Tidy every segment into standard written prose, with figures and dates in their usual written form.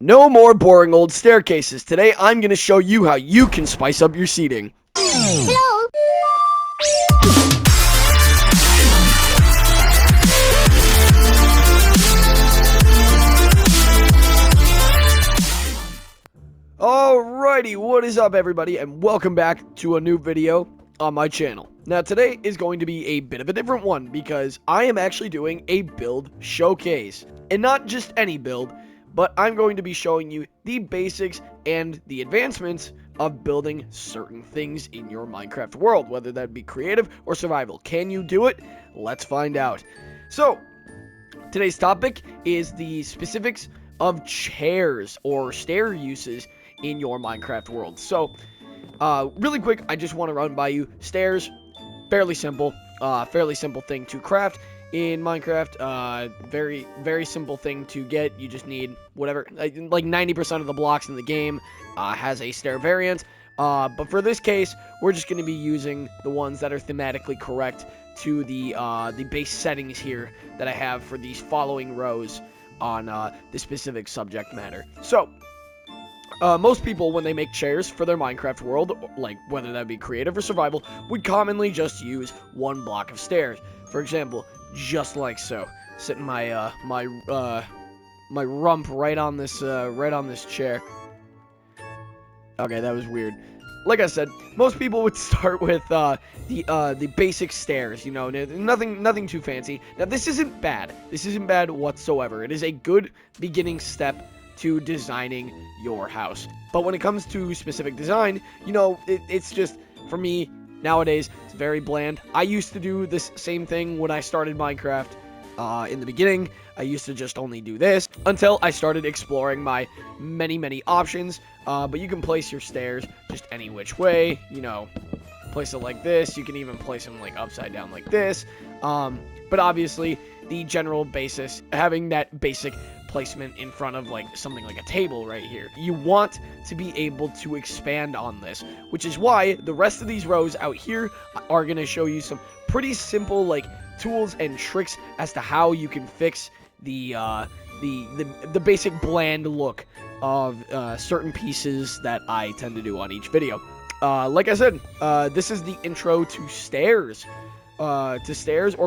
No more boring old staircases. Today I'm going to show you how you can spice up your seating. Hello. Alrighty, what is up everybody, and welcome back to a new video on my channel. Now today is going to be a bit of a different one because I am actually doing a build showcase. And not just any build, but I'm going to be showing you the basics and the advancements of building certain things in your Minecraft world, whether that be creative or survival. Can you do it? Let's find out. So, today's topic is the specifics of chairs or stair uses in your Minecraft world. So, really quick, I just want to run by you. Stairs, fairly simple thing to craft in Minecraft. Very simple thing to get. You just need whatever, like 90% of the blocks in the game has a stair variant. But for this case, we're just going to be using the ones that are thematically correct to the base settings here that I have for these following rows on the specific subject matter. So, most people, when they make chairs for their Minecraft world, like whether that be creative or survival, would commonly just use one block of stairs. For example, just like so, sitting my my rump right on this chair. Okay, that was weird. Like I said, most people would start with the basic stairs, you know, nothing too fancy. Now, this isn't bad. This isn't bad whatsoever. It is a good beginning step to designing your house. But when it comes to specific design, you know, it's just, for me, nowadays, it's very bland. I used to do this same thing when I started Minecraft. In the beginning, I used to just only do this until I started exploring my many options. But you can place your stairs just any which way, you know, place it like this. You can even place them like upside down like this. But obviously, the general basis, having that basic placement in front of like something like a table right here. You want to be able to expand on this, which is why the rest of these rows out here are going to show you some pretty simple like tools and tricks as to how you can fix the basic bland look of certain pieces that I tend to do on each video. Like I said, this is the intro to stairs, or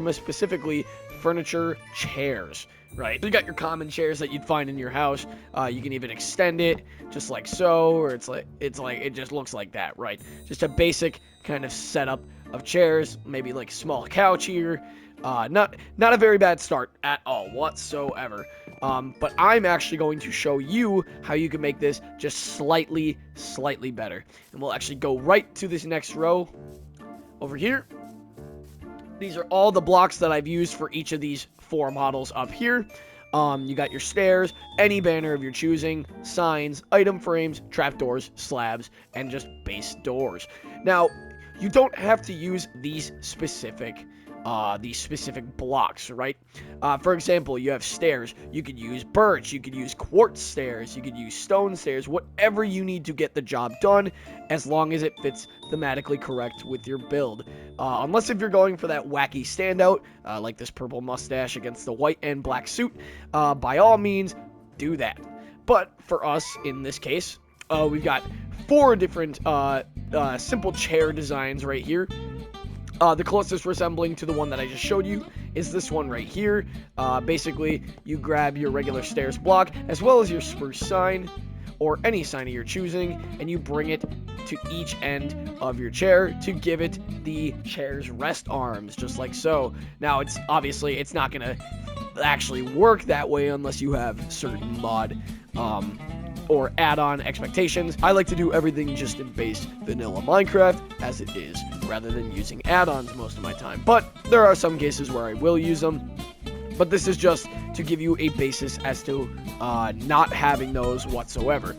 more specifically furniture chairs. Right, you got your common chairs that you'd find in your house. You can even extend it just like so, or it's like it just looks like that, right? Just a basic kind of setup of chairs, maybe like a small couch here. Not a very bad start at all whatsoever. But I'm actually going to show you how you can make this just slightly better, and we'll actually go right to this next row over here. These are all the blocks that I've used for each of these 4 models up here. You got your stairs, any banner of your choosing, signs, item frames, trapdoors, slabs, and just base doors. Now, you don't have to use these specific blocks, right? For example, you have stairs. You could use birch, you could use quartz stairs, you could use stone stairs, whatever you need to get the job done, as long as it fits thematically correct with your build. Unless if you're going for that wacky standout, like this purple mustache against the white and black suit, by all means, do that. But for us, in this case, we've got 4 different simple chair designs right here. The closest resembling to the one that I just showed you is this one right here. Basically, you grab your regular stairs block as well as your spruce sign or any sign of your choosing, and you bring it to each end of your chair to give it the chair's rest arms, just like so. Now, it's not going to actually work that way unless you have certain mod or add-on expectations. I like to do everything just in base vanilla Minecraft as it is, rather than using add-ons most of my time. But there are some cases where I will use them. But this is just to give you a basis as to not having those whatsoever.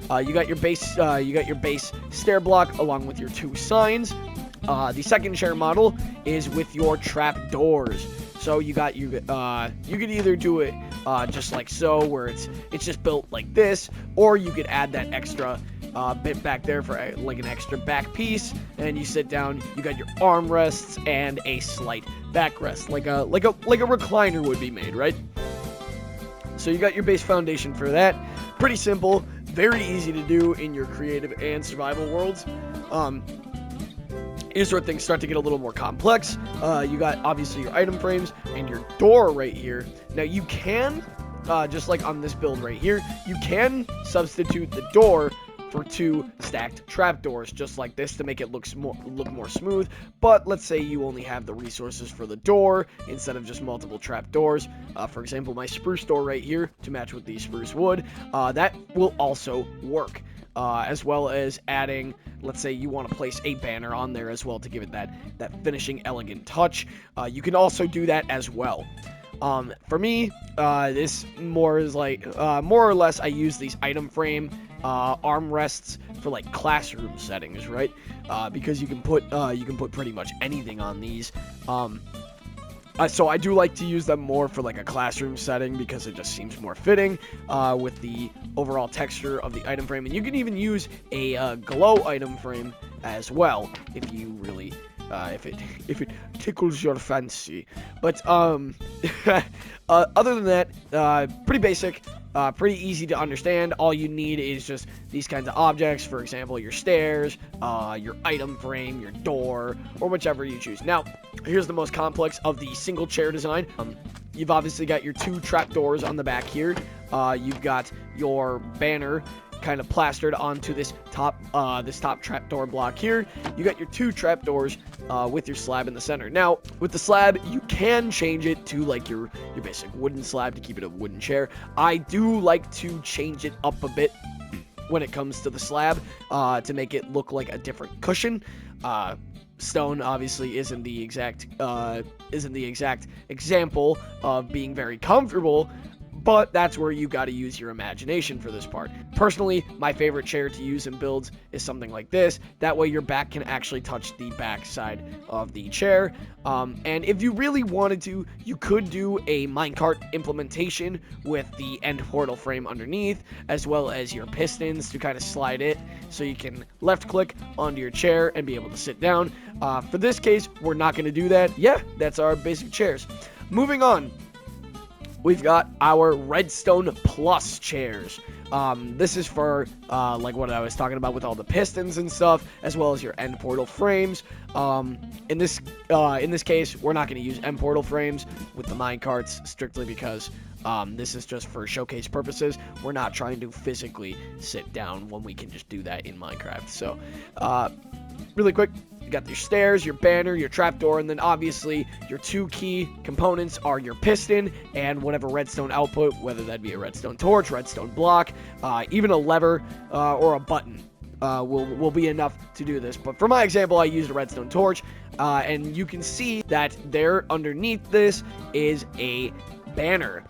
You got your base stair block along with your 2 signs. The second chair model is with your trap doors. So you could either do it just like so, where it's just built like this, or you could add that extra bit back there for like an extra back piece, and you sit down, you got your armrests and a slight backrest, like a recliner would be made, right? So you got your base foundation for that. Pretty simple, very easy to do in your creative and survival worlds. Here's where things start to get a little more complex. You got obviously your item frames and your door right here. Now you can, just like on this build right here, you can substitute the door for 2 stacked trapdoors, just like this, to make it look more smooth. But let's say you only have the resources for the door instead of just multiple trapdoors. For example, my spruce door right here to match with the spruce wood, that will also work. As well as adding, let's say you want to place a banner on there as well to give it that finishing elegant touch. You can also do that as well. For me, this more is like, more or less I use these item frame armrests for like classroom settings, right? Because you can put pretty much anything on these. So I do like to use them more for like a classroom setting because it just seems more fitting with the overall texture of the item frame. And you can even use a glow item frame as well if you really if it tickles your fancy. But other than that, pretty basic. Pretty easy to understand. All you need is just these kinds of objects, for example, your stairs, your item frame, your door, or whichever you choose. Now, here's the most complex of the single chair design. You've obviously got your 2 trapdoors on the back here. You've got your banner kind of plastered onto this top trapdoor block here. You got your 2 trapdoors with your slab in the center. Now, with the slab, you can change it to like your basic wooden slab to keep it a wooden chair. I do like to change it up a bit when it comes to the slab to make it look like a different cushion. Stone obviously isn't the exact example of being very comfortable, but that's where you got to use your imagination for this part. Personally, my favorite chair to use in builds is something like this. That way your back can actually touch the back side of the chair. And if you really wanted to, you could do a minecart implementation with the end portal frame underneath, as well as your pistons to kind of slide it so you can left click onto your chair and be able to sit down. For this case, we're not going to do that. Yeah, that's our basic chairs. Moving on. We've got our Redstone Plus chairs. This is for like what I was talking about with all the pistons and stuff, as well as your end portal frames. In this case, we're not going to use end portal frames with the minecarts strictly because this is just for showcase purposes. We're not trying to physically sit down when we can just do that in Minecraft. So, really quick. You got your stairs, your banner, your trapdoor, and then obviously your 2 key components are your piston and whatever redstone output, whether that be a redstone torch, redstone block, even a lever or a button will be enough to do this. But for my example, I used a redstone torch, and you can see that there underneath this is a banner,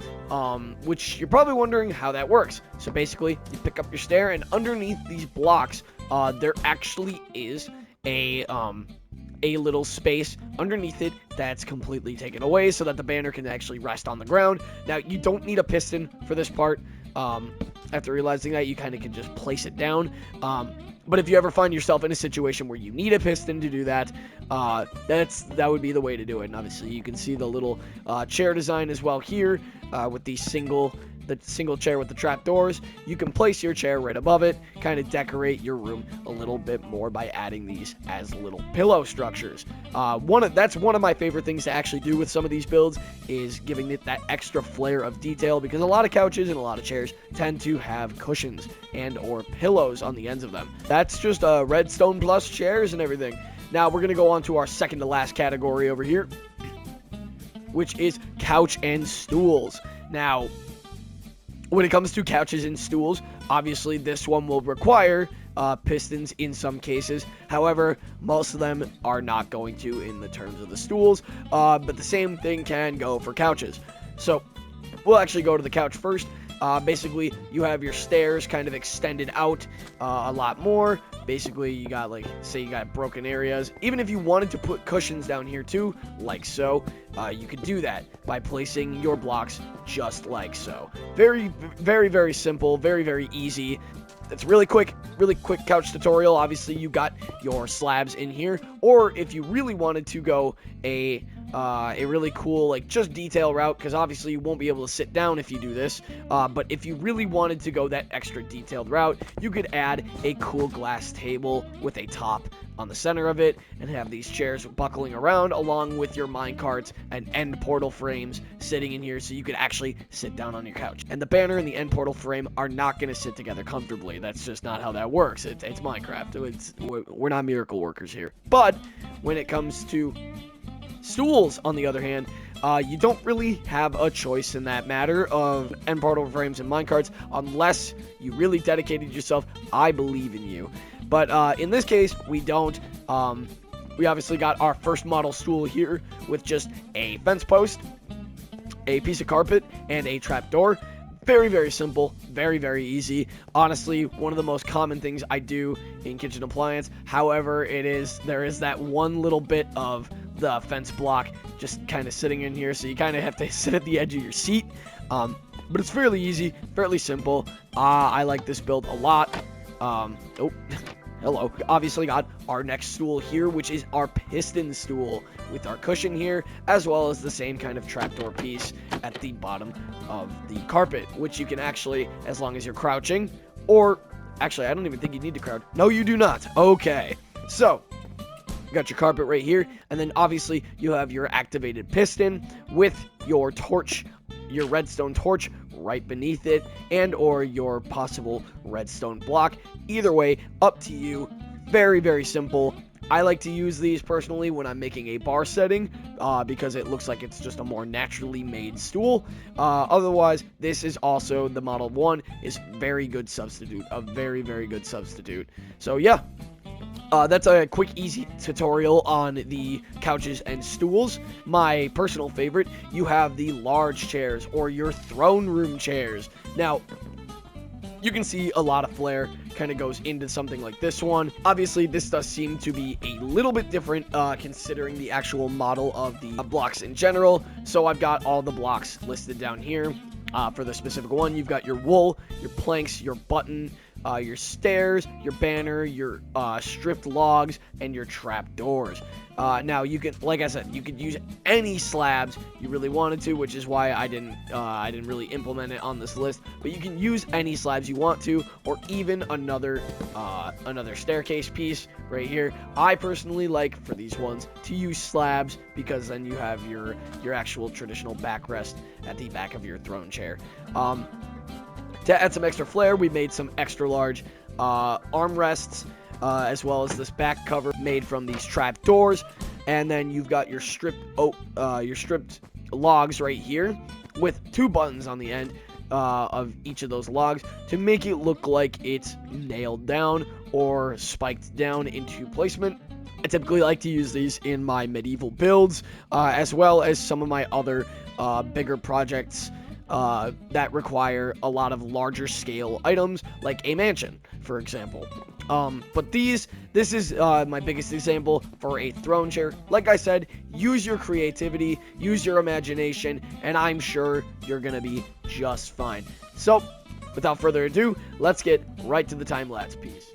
which you're probably wondering how that works. So basically, you pick up your stair, and underneath these blocks, there actually is a little space underneath it that's completely taken away so that the banner can actually rest on the ground. Now, you don't need a piston for this part. After realizing that, you kind of can just place it down. But if you ever find yourself in a situation where you need a piston to do that, that would be the way to do it. And obviously, you can see the little chair design as well here with the single chair with the trapdoors. You can place your chair right above it, kind of decorate your room a little bit more by adding these as little pillow structures. That's one of my favorite things to actually do with some of these builds, is giving it that extra flair of detail, because a lot of couches and a lot of chairs tend to have cushions and or pillows on the ends of them. That's just Redstone Plus chairs and everything. Now we're going to go on to our second to last category over here, which is couch and stools. Now, when it comes to couches and stools, obviously this one will require pistons in some cases. However, most of them are not going to in the terms of the stools, but the same thing can go for couches. So we'll actually go to the couch first. Basically, you have your stairs kind of extended out a lot more. Basically, you got, like, say you got broken areas. Even if you wanted to put cushions down here too, like so, you could do that by placing your blocks just like so. Very, very, very simple, very, very easy. It's really quick couch tutorial. Obviously, you got your slabs in here, or if you really wanted to go a a really cool, like, just detail route, because obviously you won't be able to sit down if you do this, but if you really wanted to go that extra detailed route, you could add a cool glass table with a top on the center of it, and have these chairs buckling around along with your minecarts and end portal frames sitting in here, so you could actually sit down on your couch. And the banner and the end portal frame are not going to sit together comfortably. That's just not how that works. It's Minecraft. We're not miracle workers here. But when it comes to stools, on the other hand, you don't really have a choice in that matter of end portal frames and minecarts unless you really dedicated yourself. I believe in you. But in this case, we don't. We obviously got our first model stool here with just a fence post, a piece of carpet, and a trapdoor. Very, very simple. Very, very easy. Honestly, one of the most common things I do in kitchen appliance. However, there is that one little bit of the fence block just kind of sitting in here, so you kind of have to sit at the edge of your seat. But it's fairly easy, fairly simple. I like this build a lot. Oh, hello. Obviously got our next stool here, which is our piston stool with our cushion here, as well as the same kind of trapdoor piece at the bottom of the carpet, which you can actually, as long as you're crouching, or actually, I don't even think you need to crouch. No, you do not. Okay. So, you got your carpet right here, and then obviously you have your activated piston with your torch, your redstone torch right beneath it, and or your possible redstone block. Either way, up to you. Very, very simple. I like to use these personally when I'm making a bar setting, because it looks like it's just a more naturally made stool. Otherwise, this is also, the Model 1 is very good substitute, a very, very good substitute. So yeah, that's a quick, easy tutorial on the couches and stools. My personal favorite, you have the large chairs, or your throne room chairs. Now, you can see a lot of flair kind of goes into something like this one. Obviously, this does seem to be a little bit different, considering the actual model of the blocks in general. So I've got all the blocks listed down here. For the specific one, you've got your wool, your planks, your button, your stairs, your banner, your stripped logs, and your trap doors. Now, you can, like I said, you could use any slabs you really wanted to, which is why I didn't really implement it on this list. But you can use any slabs you want to, or even another staircase piece right here. I personally like, for these ones, to use slabs, because then you have your actual traditional backrest at the back of your throne chair. To add some extra flair, we made some extra large armrests, as well as this back cover made from these trap doors. And then you've got your stripped logs right here with 2 buttons on the end of each of those logs to make it look like it's nailed down or spiked down into placement. I typically like to use these in my medieval builds, as well as some of my other bigger projects that require a lot of larger scale items, like a mansion, for example. But this is my biggest example for a throne chair. Like I said, use your creativity, use your imagination, and I'm sure you're gonna be just fine. So, without further ado, let's get right to the time-lapse piece.